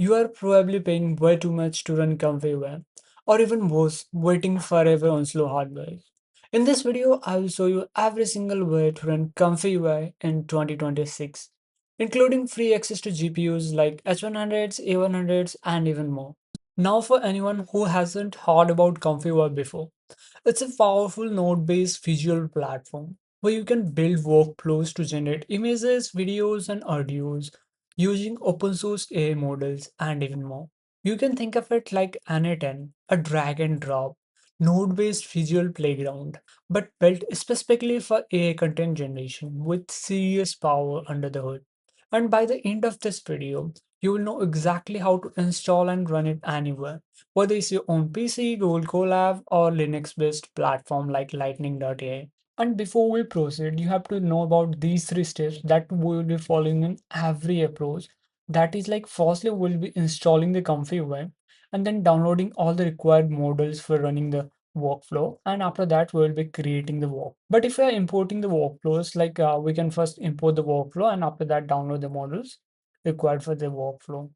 You are probably paying way too much to run ComfyUI, or even worse, waiting forever on slow hardware. In this video, I will show you every single way to run ComfyUI in 2026, including free access to GPUs like H100s, A100s, and even more. Now, for anyone who hasn't heard about ComfyUI before, it's a powerful node-based visual platform where you can build workflows to generate images, videos, and audios using open source AI models and even more. You can think of it like N10, a drag and drop node-based visual playground, but built specifically for AI content generation with serious power under the hood. And by the end of this video, you will know exactly how to install and run it anywhere, whether it's your own PC, Google Colab, or Linux-based platform like Lightning.ai. And before we proceed, you have to know about these three steps that we will be following in every approach. That is like firstly, we'll be installing the Comfy web and then downloading all the required models for running the workflow. And after that, we'll be creating the work. But if we are importing the workflows, like we can first import the workflow and after that download the models required for the workflow.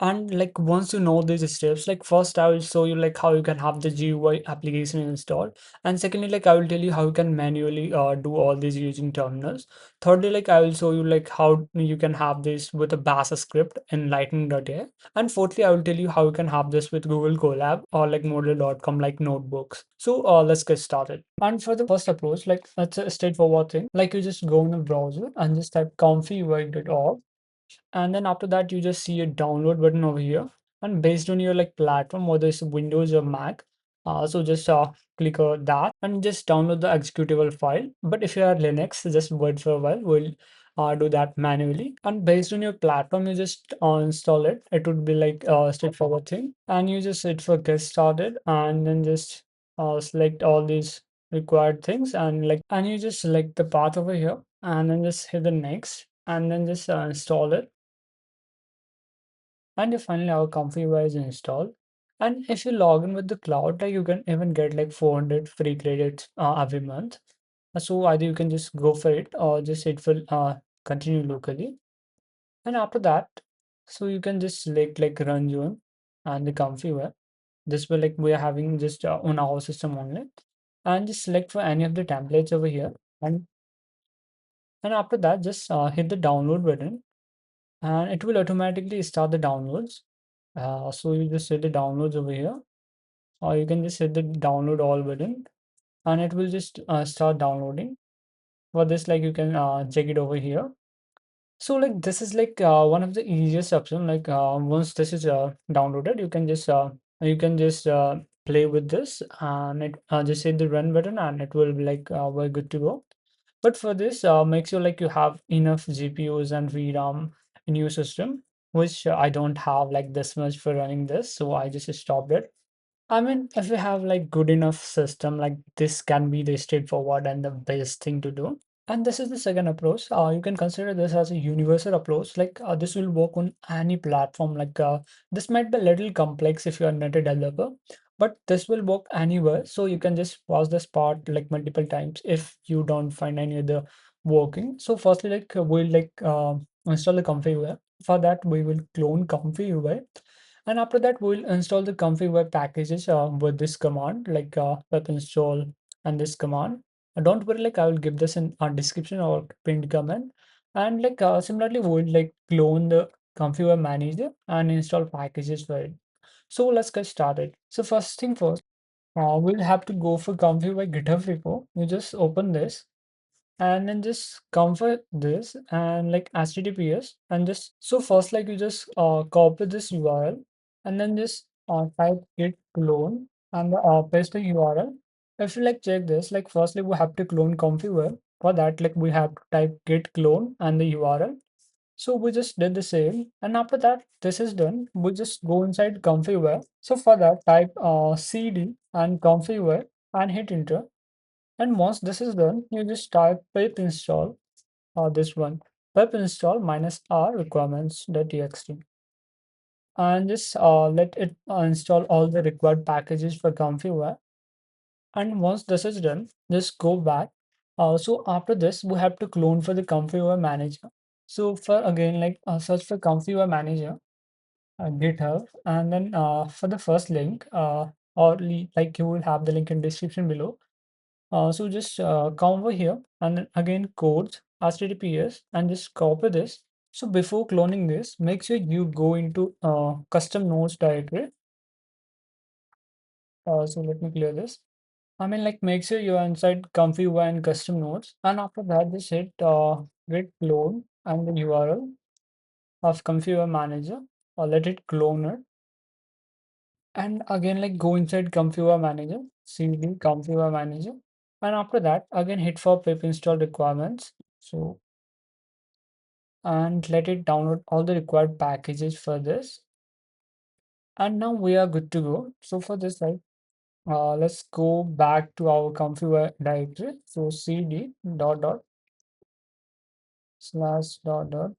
And like once you know these steps, like first I will show you like how you can have the GUI application installed, and secondly like I will tell you how you can manually do all these using terminals. Thirdly, like I will show you like how you can have this with a bash script in lightning.ai, and fourthly I will tell you how you can have this with Google Colab or like model.com like notebooks. So let's get started. And for the first approach, like that's a straightforward thing, like you just go in the browser and just type comfyui.org, and then after that you just see a download button over here, and based on your like platform, whether it's Windows or Mac, so just click on that and just download the executable file. But if you are Linux, just wait for a while, we'll do that manually. And based on your platform, you just install it. It would be like a straightforward thing, and you just hit for get started and then just select all these required things, and like and you just select the path over here and then just hit the next and then just install it. And if finally our ComfyUI is installed, and if you log in with the cloud, like you can even get like 400 free credits every month. So either you can just go for it or just it will continue locally. And after that, so you can just select like run zone and the ComfyUI. This will like we are having just on our system only, and just select for any of the templates over here. And after that, just hit the download button, and it will automatically start the downloads. So you just hit the downloads over here, or you can just hit the download all button, and it will just start downloading. For this, like you can check it over here. So like this is like one of the easiest option. Like once this is downloaded, you can just play with this, and it just hit the run button, and it will be like we're good to go. But for this, make sure like you have enough GPUs and VRAM in your system, which I don't have like this much for running this, so I just stopped it. I mean, if you have like good enough system, like this can be the straightforward and the best thing to do. And this is the second approach. You can consider this as a universal approach. Like this will work on any platform. Like this might be a little complex if you are not a developer, but this will work anywhere. So you can just pause this part like multiple times if you don't find any other working. So firstly, like we'll like install the ComfyUI. For that, we will clone ComfyUI, and after that, we'll install the ComfyUI packages with this command, like pep install and this command. Don't worry, like I will give this in our description or pinned comment. And like similarly, we'll like clone the ComfyUI-Manager and install packages for it. So let's get started. So first thing first, we'll have to go for ComfyUI GitHub repo. You just open this and then just comfort this and like https, and just so first like you just copy this URL and then just type git clone and paste the URL. If you like check this, like firstly we have to clone configure. For that, like we have to type git clone and the URL. So we just did the same, and after that this is done, we just go inside configure. So for that, type cd and configure and hit enter. And once this is done, you just type pip install or this one, pip install minus r requirements.txt, and just let it install all the required packages for ComfyUI. And once this is done, just go back. So after this, we have to clone for the ComfyUI manager. So for again, like search for ComfyUI manager, GitHub, and then for the first link, like you will have the link in description below. So just come over here and then again codes HTTPS and just copy this. So before cloning this, make sure you go into custom nodes directory. So let me clear this. I mean, like make sure you're inside ComfyUI and custom nodes, and after that, just hit git clone and the URL of ComfyUI-Manager, or let it clone it. And again, like go inside ComfyUI-Manager, cd ComfyUI-Manager, and after that, again hit for pip install requirements. So and let it download all the required packages for this. And now we are good to go. So for this, like let's go back to our config directory. So cd dot dot slash dot dot,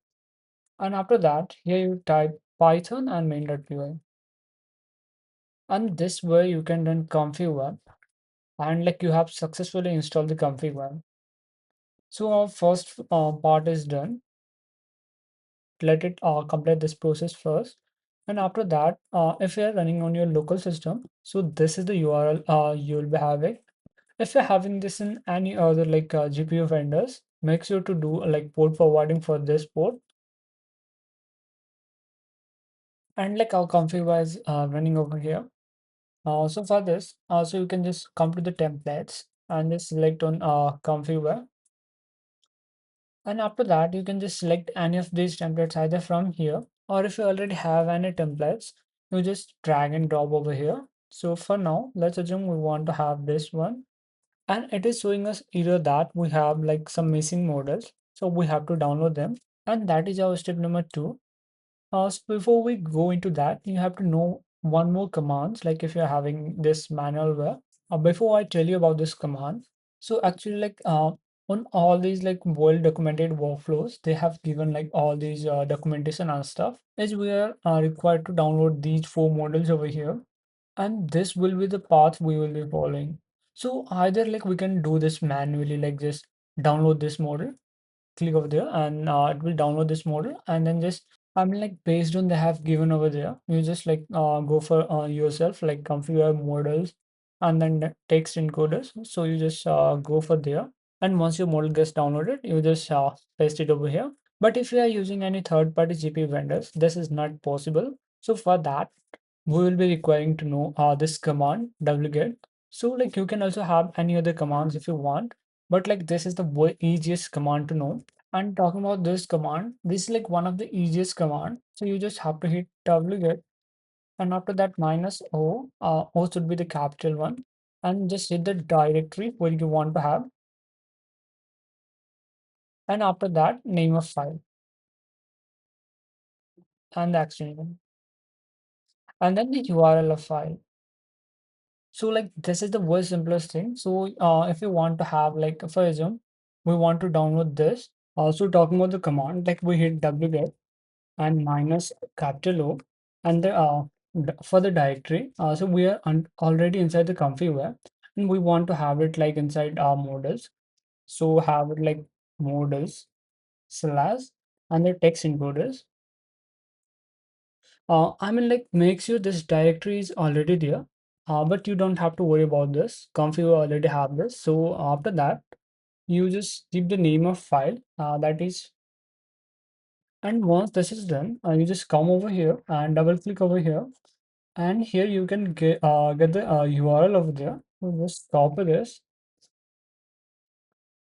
and after that, here you type python and main.py, and this way you can run config and like you have successfully installed the config. So our first part is done. Let it complete this process first, and after that, if you're running on your local system, so this is the URL you'll be having. If you're having this in any other like GPU vendors, make sure to do like port forwarding for this port. And like our config is running over here. So for this, so you can just come to the templates and just select on config, and after that you can just select any of these templates either from here, or if you already have any templates, you just drag and drop over here. So for now, let's assume we want to have this one, and it is showing us either that we have like some missing models, so we have to download them, and that is our step number two. So before we go into that, you have to know one more commands, like if you're having this manual where, before I tell you about this command, so actually like on all these like well documented workflows, they have given like all these documentation and stuff, is we are required to download these four models over here, and this will be the path we will be following. So either like we can do this manually, like just download this model, click over there, and it will download this model, and then just I mean like based on they have given over there, you just like go for yourself like configure models and then the text encoders. So you just go for there, and once your model gets downloaded, you just paste it over here. But if you are using any third-party GPU vendors, this is not possible. So for that, we will be requiring to know this command wget. So like you can also have any other commands if you want, but like this is the easiest command to know. And talking about this command, this is like one of the easiest command. So you just have to hit wget, and after that minus o, o should be the capital one, and just hit the directory where you want to have, and after that name of file and the extension, and then the URL of file. So like this is the very simplest thing. So if you want to have like for example, we want to download this. Also talking about the command, like we hit wget and minus capital O, and the for the directory. So we are already inside the config, and we want to have it like inside our models. So have it like models slash and the text encoders. I mean, like, make sure this directory is already there, but you don't have to worry about this. Comfy will already have this. So after that, you just keep the name of file that is, and once this is done, you just come over here and double click over here, and here you can get the URL over there. So just copy this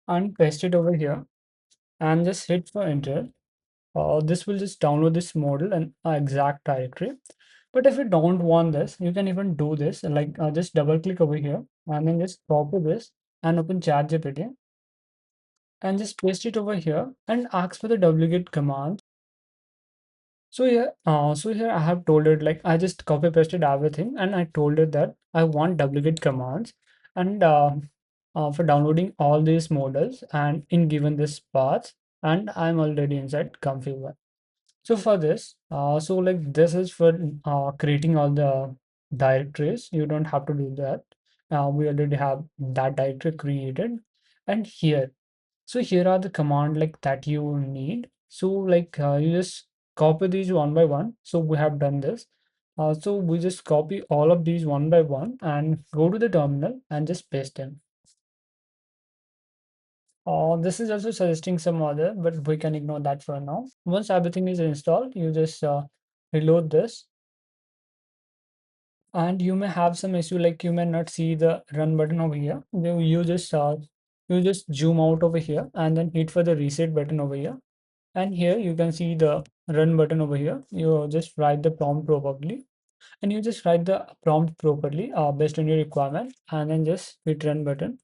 and paste it over here, and just hit for enter. This will just download this model and exact directory. But if you don't want this, you can even do this, like just double click over here and then just copy this and open ChatGPT and just paste it over here and ask for the wget command. So here I have told it like I just copy pasted everything, and I told it that I want wget commands, and for downloading all these models and in given this path, and I'm already inside config. So for this, so like this is for creating all the directories. You don't have to do that. We already have that directory created. And here, so here are the command like that you need. So like you just copy these one by one. So we have done this. So we just copy all of these one by one and go to the terminal and just paste them. This is also suggesting some other, but we can ignore that for now. Once everything is installed, you just reload this, and you may have some issue like you may not see the run button over here. You just zoom out over here and then hit for the reset button over here. And here you can see the run button over here. You just write the prompt properly, and you just write the prompt properly based on your requirement, and then just hit run button.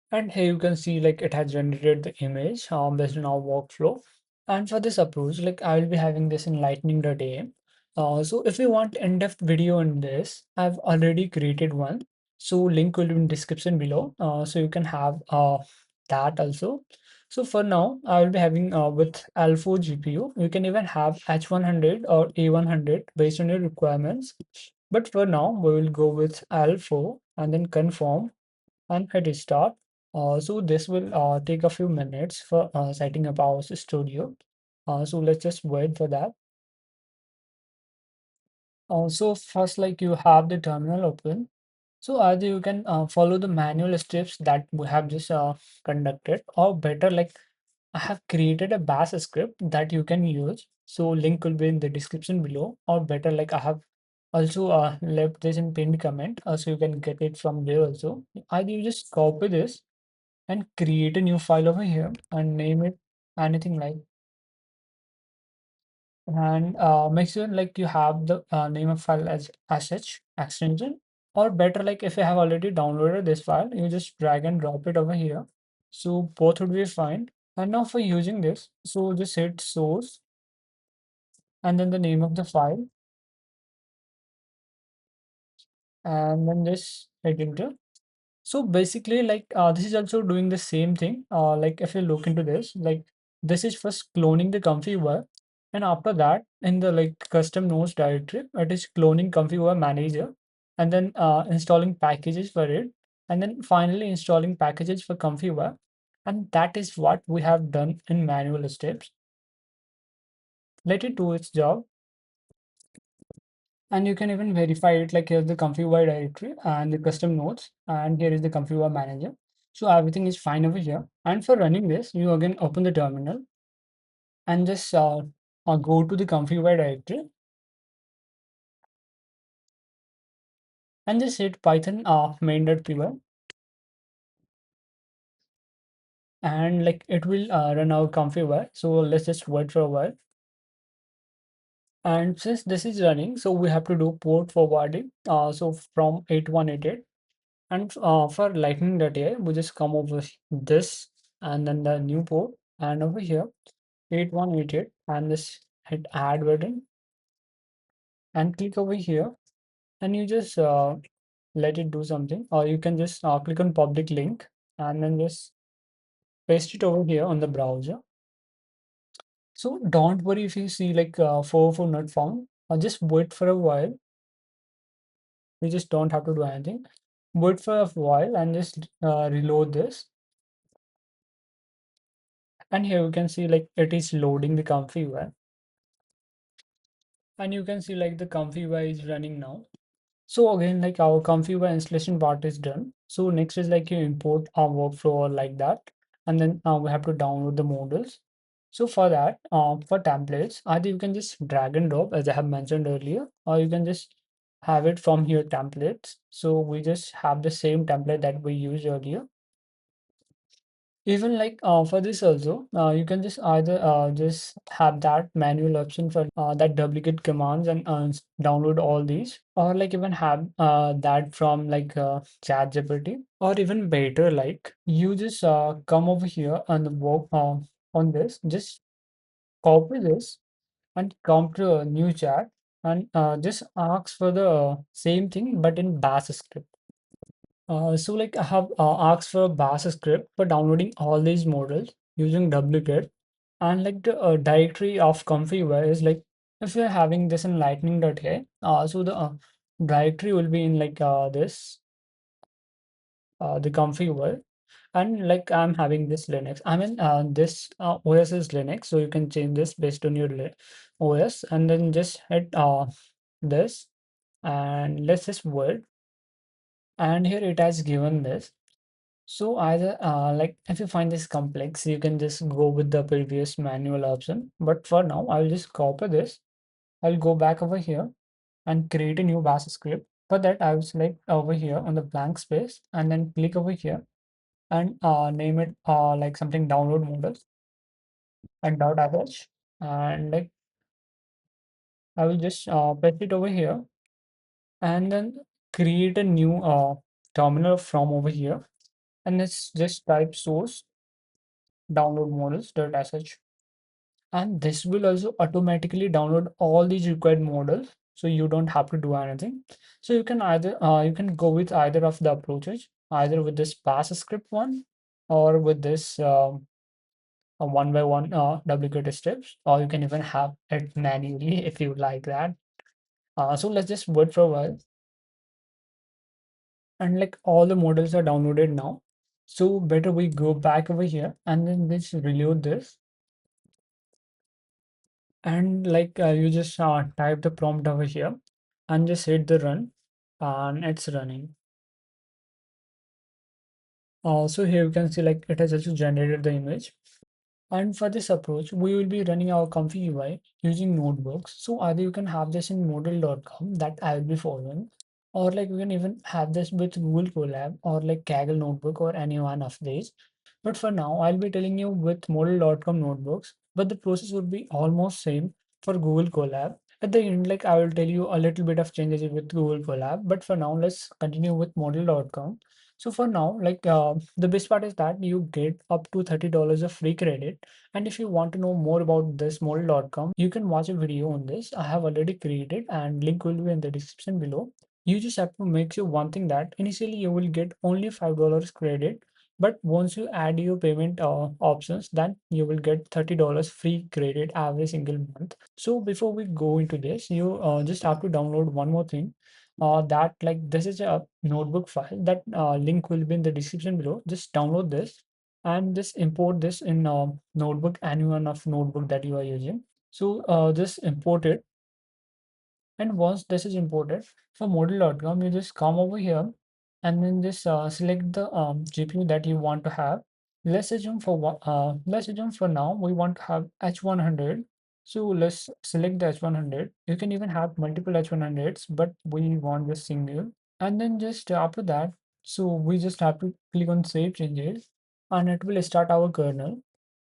And here you can see like it has generated the image based on our workflow. And for this approach, like I will be having this in Lightning.ai. So if you want in-depth video on this, I've already created one. So link will be in description below. So you can have that also. So for now, I will be having with L4 GPU. You can even have H100 or A100 based on your requirements. But for now, we will go with L4 and then confirm and hit start. So this will take a few minutes for setting up our studio. So let's just wait for that. So first, like you have the terminal open. So either you can follow the manual steps that we have just conducted, or better, like I have created a bash script that you can use. So link will be in the description below, or better, like I have also left this in pinned comment, so you can get it from there also. Either you just copy this and create a new file over here and name it anything like, and make sure like you have the name of file as such extension, or better, like if you have already downloaded this file, you just drag and drop it over here, so both would be fine. And now for using this, so just hit source and then the name of the file, and then just hit enter. So basically, like this is also doing the same thing. Like if you look into this, like this is first cloning the ComfyUI, and after that, in the like custom nodes directory, it is cloning ComfyUI-Manager, and then installing packages for it, and then finally installing packages for ComfyUI, and that is what we have done in manual steps. Let it do its job. And you can even verify it, like here's the ComfyUI directory and the custom nodes, and here is the ComfyUI-Manager. So everything is fine over here. And for running this, you again open the terminal and just go to the ComfyUI directory and just hit Python main.py, and like it will run our ComfyUI. So let's just wait for a while. And since this is running, so we have to do port forwarding. So from 8188. And for Lightning.ai, we just come over this and then the new port, and over here 8188 and this hit add button and click over here, and you just let it do something, or you can just click on public link and then just paste it over here on the browser. So don't worry if you see like 404 not found, just wait for a while. You just don't have to do anything. Wait for a while and just reload this. And here you can see like it is loading the ComfyUI, and you can see like the ComfyUI is running now. So again, like our ComfyUI installation part is done. So next is like you import our workflow like that, and then we have to download the modules. So for that, for templates, either you can just drag and drop as I have mentioned earlier, or you can just have it from here templates. So we just have the same template that we used earlier. Even like for this also, you can just either just have that manual option for that duplicate commands and download all these, or like even have that from like ChatGPT, or even better, like you just come over here and work on this, just copy this and come to a new chat and just ask for the same thing but in Bash script. So like I have asked for a bash script for downloading all these models using wget, and like the directory of ComfyUI is like if you're having this in lightning.ai, so the directory will be in like this the ComfyUI, And like I'm having this Linux. I mean, this OS is Linux, so you can change this based on your OS, and then just hit this, and let's just word. And here it has given this. So either like if you find this complex, you can just go with the previous manual option. But for now, I'll just copy this. I'll go back over here and create a new bash script. For that, I will select over here on the blank space and then click over here and name it like something download models and .sh. And like I will just paste it over here and then create a new terminal from over here. And let's just type source download models.sh. And this will also automatically download all these required models, so you don't have to do anything. So you can either you can go with either of the approaches, either with this bash script one or with this a one by one wget steps, or you can even have it manually if you like that. So let's just wait for a while. And like all the models are downloaded now, so better we go back over here and then just reload this. And like you just type the prompt over here and just hit the run, and it's running. So here you can see like it has also generated the image. And for this approach, we will be running our Comfy UI using notebooks. So either you can have this in modal.com that I will be following, or like you can even have this with Google Colab or like Kaggle Notebook or any one of these. But for now, I'll be telling you with modal.com notebooks, but the process would be almost same for Google Colab. At the end, like I will tell you a little bit of changes with Google Colab, but for now, let's continue with modal.com. So for now, like the best part is that you get up to $30 of free credit. And if you want to know more about this model.com, you can watch a video on this. I have already created and link will be in the description below. You just have to make sure one thing that initially you will get only $5 credit. But once you add your payment options, then you will get $30 free credit every single month. So before we go into this, you just have to download one more thing, that like this is a notebook file. That link will be in the description below. Just download this and just import this in notebook, any one of notebook that you are using. So just import it. And once this is imported for model.com, you just come over here and then just select the GPU that you want to have. Let's assume for now we want to have H100. So let's select the H100. You can even have multiple H100s, but we want just single. And then just after that, so we just have to click on save changes and it will start our kernel.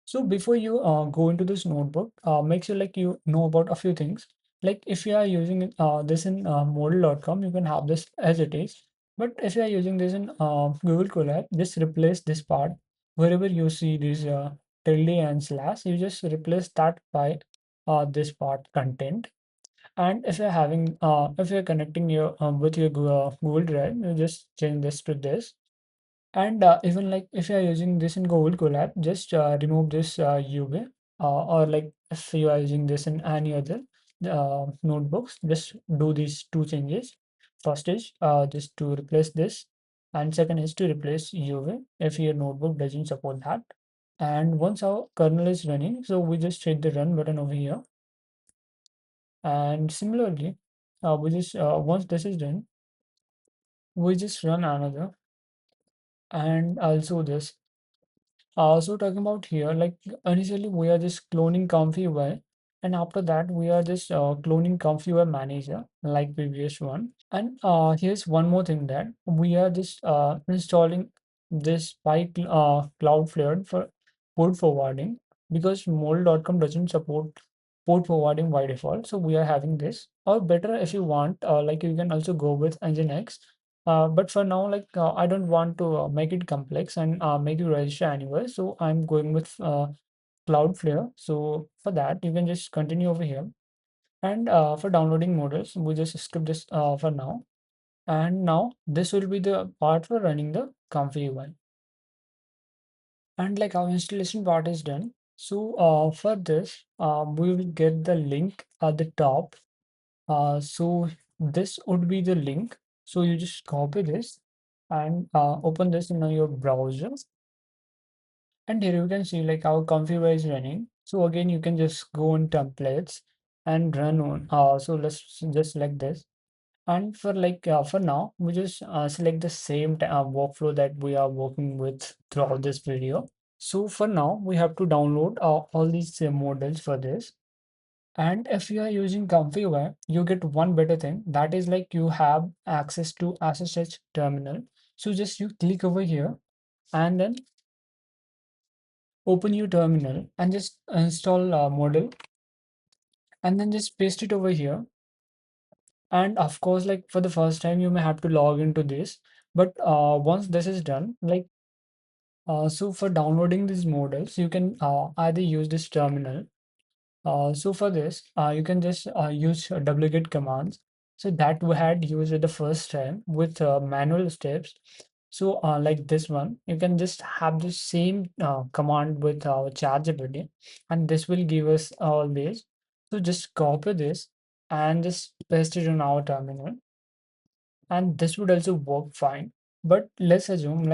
So before you go into this notebook, make sure like you know about a few things. Like if you are using this in model.com, you can have this as it is. But if you are using this in Google Colab, just replace this part. Wherever you see this tilde and slash, you just replace that by this part content. And if you're having, if you're connecting your with your Google Drive, you just change this to this. And even like if you are using this in Google Colab, just remove this UV, or like if you are using this in any other notebooks, just do these two changes. First is just to replace this, and second is to replace UV if your notebook doesn't support that. And once our kernel is running, so we just hit the run button over here. And similarly, we just once this is done, we just run another and also this. So talking about here, like initially we are just cloning ComfyUI, and after that we are just cloning ComfyUI-Manager like previous one. And here's one more thing that we are just installing this Cloudflare for port forwarding, because model.com doesn't support port forwarding by default. So we are having this. Or better if you want, like you can also go with Nginx. But for now, like I don't want to make it complex and make you register anywhere. So I'm going with Cloudflare. So for that, you can just continue over here. And for downloading models, we just skip this for now. And now this will be the part for running the ComfyUI. And like our installation part is done. So for this, we will get the link at the top. So this would be the link. So you just copy this and open this in your browser. And here you can see like our ComfyUI is running. So again, you can just go on templates and run on. So let's just select this. And for now, we just select the same workflow that we are working with throughout this video. So for now, we have to download all these models for this. And if you are using ComfyUI, you get one better thing. That is like you have access to SSH terminal. So just you click over here and then open your terminal and just install a model and then just paste it over here. And of course, like for the first time, you may have to log into this. But once this is done, so for downloading these models, you can either use this terminal. So for this, you can just use wget commands. So that we had used at the first time with manual steps. So like this one, you can just have the same command with our ChatGPT, and this will give us all this. So just copy this and just paste it on our terminal, and this would also work fine. But let's assume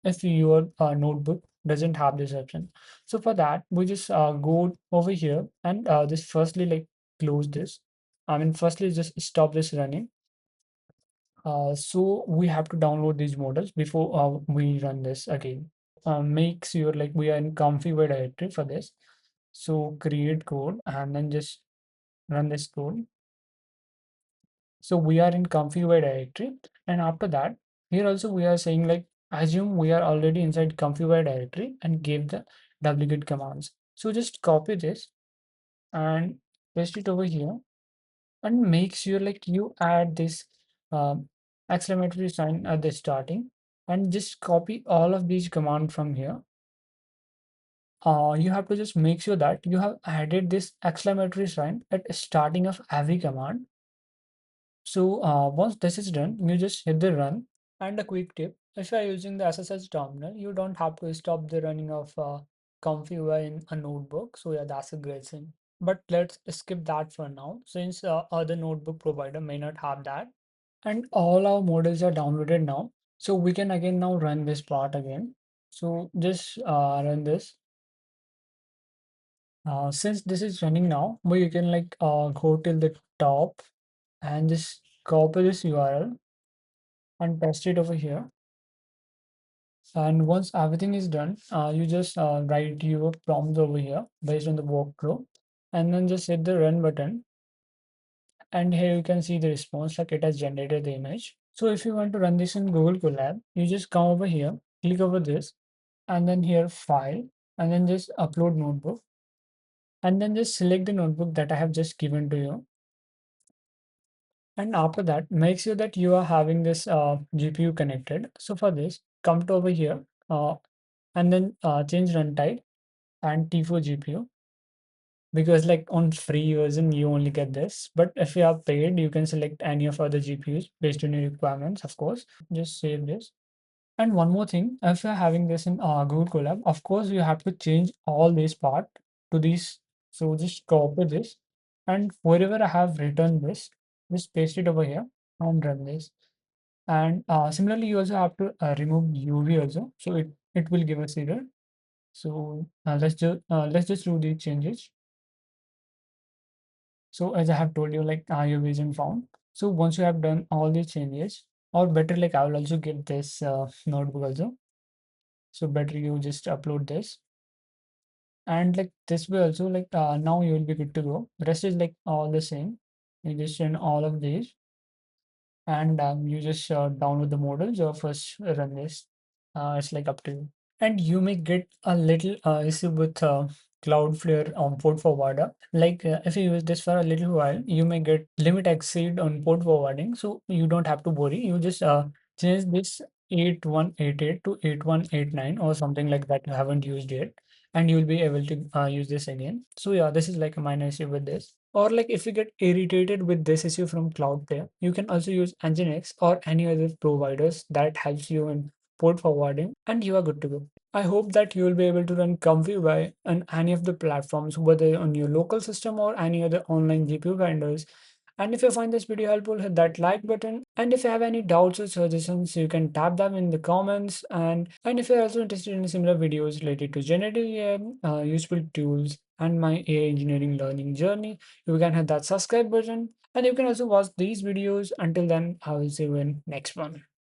if your notebook doesn't have this option. So for that, we just go over here and just firstly close this. I mean, firstly just stop this running. So we have to download these models before we run this again. Make sure like we are in configure directory for this. So create code and then just run this code. So we are in ComfyUI directory, and after that, here also we are saying like assume we are already inside ComfyUI directory and give the wget commands. So just copy this and paste it over here, and make sure like you add this um, exclamatory sign at the starting, and just copy all of these commands from here. You have to just make sure that you have added this exclamatory sign at starting of every command. So once this is done, you just hit the run. And a quick tip, if you are using the SSH terminal, you don't have to stop the running of ComfyUI in a notebook. So yeah, that's a great thing. But let's skip that for now, since other notebook provider may not have that. And all our models are downloaded now. So we can again now run this part again. So just run this. Since this is running now, we can go till the top and just copy this URL and paste it over here. And once everything is done, you just write your prompt over here based on the workflow, and then just hit the run button. And here you can see the response, like it has generated the image. So if you want to run this in Google Colab, you just come over here, click over this, and then here file, and then just upload notebook, and then just select the notebook that I have just given to you. And after that, make sure that you are having this GPU connected. So for this, come to over here and then change runtime and T4 GPU, because like on free version you only get this. But if you are paid, you can select any of other GPUs based on your requirements, of course. Just save this. And one more thing, if you're having this in Google Colab, of course you have to change all this part to these. So just copy this, and wherever I have written this, just paste it over here and run this. And similarly, you also have to remove UV also, so it will give us error. So let's just do these changes. So as I have told you, like your vision found. So once you have done all these changes, or better, like I will also give this notebook also. So better you just upload this, and like this way also, like now you will be good to go. Rest is like all the same. You just run all of these, and you just download the models or first run this. It's like up to you. And you may get a little issue with Cloudflare on port forwarder. If you use this for a little while, you may get limit exceed on port forwarding. So you don't have to worry. You just change this 8188 to 8189 or something like that you haven't used yet, and you'll be able to use this again. So yeah, this is like a minor issue with this. Or like if you get irritated with this issue from Cloudflare, you can also use Nginx or any other providers that helps you in port forwarding, and you are good to go. I hope that you will be able to run ComfyUI on any of the platforms, whether on your local system or any other online GPU vendors. And if you find this video helpful, hit that like button. And if you have any doubts or suggestions, you can tap them in the comments. And if you're also interested in similar videos related to generative AI, useful tools, and my AI engineering learning journey, you can hit that subscribe button. And you can also watch these videos. Until then, I will see you in next one.